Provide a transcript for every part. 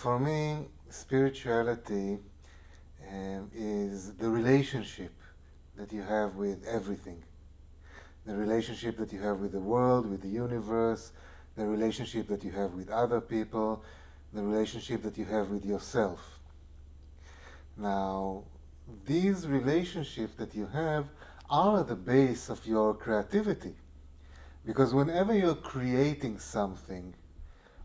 For me, spirituality is the relationship that you have with everything. The relationship that you have with the world, with the universe, the relationship that you have with other people, the relationship that you have with yourself. Now, these relationships that you have are the base of your creativity. Because whenever you're creating something,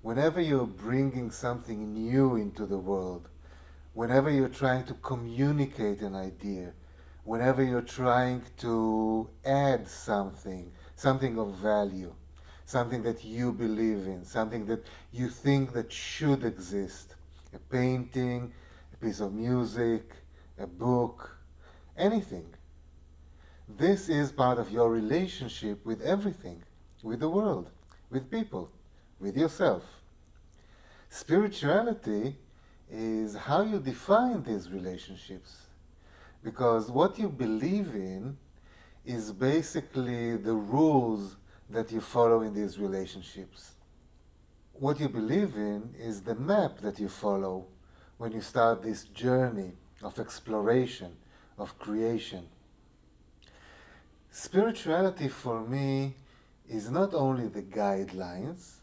whenever you're bringing something new into the world, whenever you're trying to communicate an idea, whenever you're trying to add something, something of value, something that you believe in, something that you think that should exist, a painting, a piece of music, a book, anything. This is part of your relationship with everything, with the world, with people, with yourself. Spirituality is how you define these relationships. Because what you believe in is basically the rules that you follow in these relationships. What you believe in is the map that you follow when you start this journey of exploration, of creation. Spirituality for me is not only the guidelines,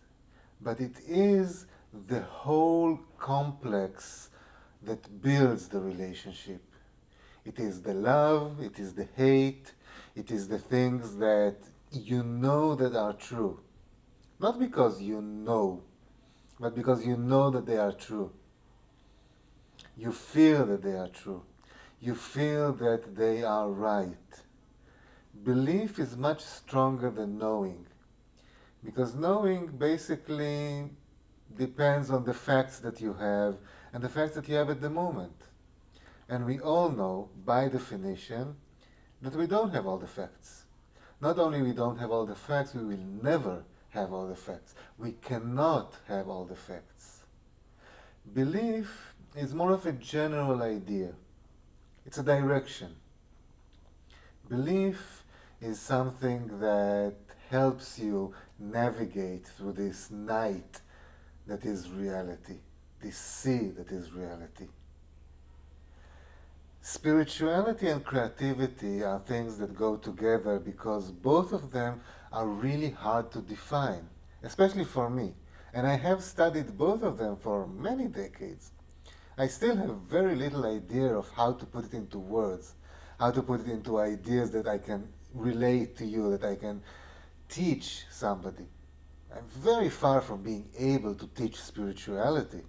but it is the whole complex that builds the relationship. It is the love, it is the hate, it is the things that you know that are true. Not because you know, but because you know that they are true. You feel that they are true. You feel that they are right. Belief is much stronger than knowing, because knowing basically depends on the facts that you have and the facts that you have at the moment. And we all know, by definition, that we don't have all the facts. Not only we don't have all the facts, we will never have all the facts. We cannot have all the facts. Belief is more of a general idea. It's a direction. Belief is something that helps you navigate through this night that is reality, this sea that is reality. Spirituality and creativity are things that go together because both of them are really hard to define, especially for me. And I have studied both of them for many decades. I still have very little idea of how to put it into words, how to put it into ideas that I can relate to you, that I can teach somebody. I'm very far from being able to teach spirituality.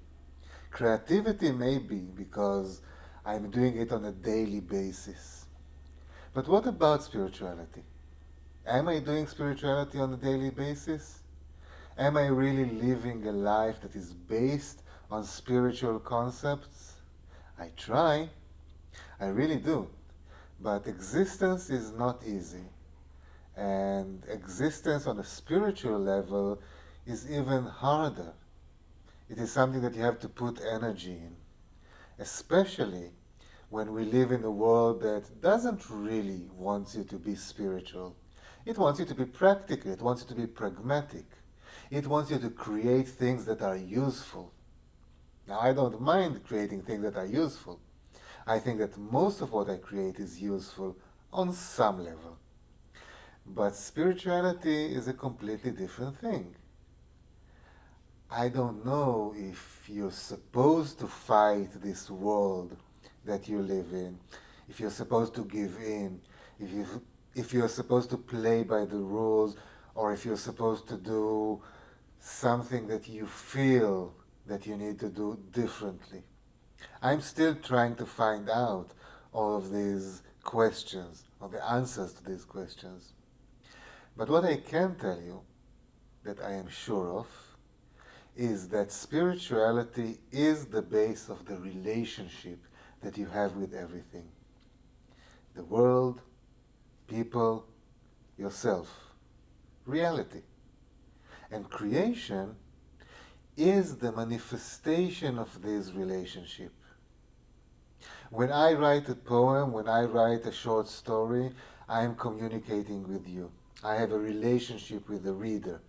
Creativity may be because I'm doing it on a daily basis. But what about spirituality? Am I doing spirituality on a daily basis? Am I really living a life that is based on spiritual concepts? I try. I really do. But existence is not easy. And existence on a spiritual level is even harder. It is something that you have to put energy in, especially when we live in a world that doesn't really want you to be spiritual. It wants you to be practical, it wants you to be pragmatic. It wants you to create things that are useful. Now, I don't mind creating things that are useful. I think that most of what I create is useful on some level. But spirituality is a completely different thing. I don't know if you're supposed to fight this world that you live in, if you're supposed to give in, if you're supposed to play by the rules, or if you're supposed to do something that you feel that you need to do differently. I'm still trying to find out all of these questions, or the answers to these questions. But what I can tell you, that I am sure of, is that spirituality is the base of the relationship that you have with everything. The world, people, yourself, reality. And creation is the manifestation of this relationship. When I write a poem, when I write a short story, I am communicating with you. I have a relationship with the reader.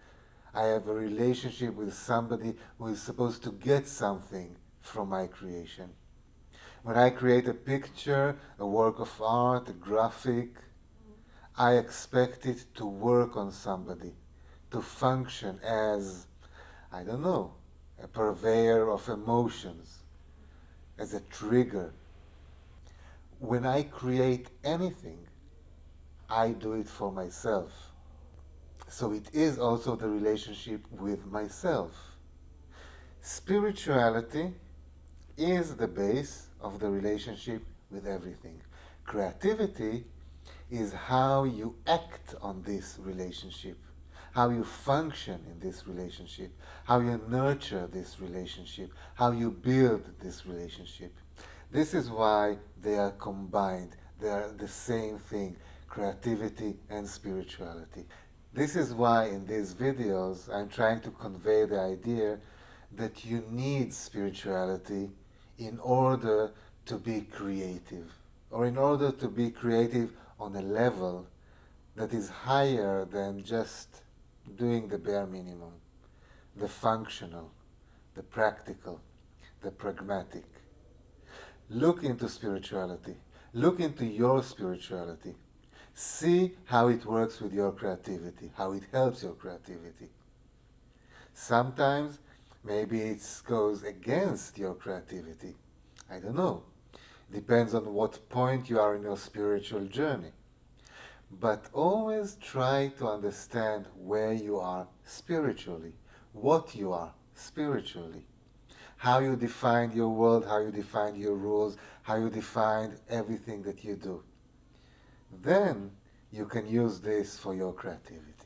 I have a relationship with somebody who is supposed to get something from my creation. When I create a picture, a work of art, a graphic, I expect it to work on somebody, to function as, I don't know, a purveyor of emotions, as a trigger. When I create anything, I do it for myself. So it is also the relationship with myself. Spirituality is the base of the relationship with everything. Creativity is how you act on this relationship, how you function in this relationship, how you nurture this relationship, how you build this relationship. This is why they are combined. They are the same thing, creativity and spirituality. This is why in these videos I'm trying to convey the idea that you need spirituality in order to be creative, or in order to be creative on a level that is higher than just doing the bare minimum, the functional, the practical, the pragmatic. Look into spirituality. Look into your spirituality. See how it works with your creativity, how it helps your creativity. Sometimes maybe it goes against your creativity. I don't know. Depends on what point you are in your spiritual journey. But always try to understand where you are spiritually, what you are spiritually, how you define your world, how you define your rules, how you define everything that you do. Then you can use this for your creativity.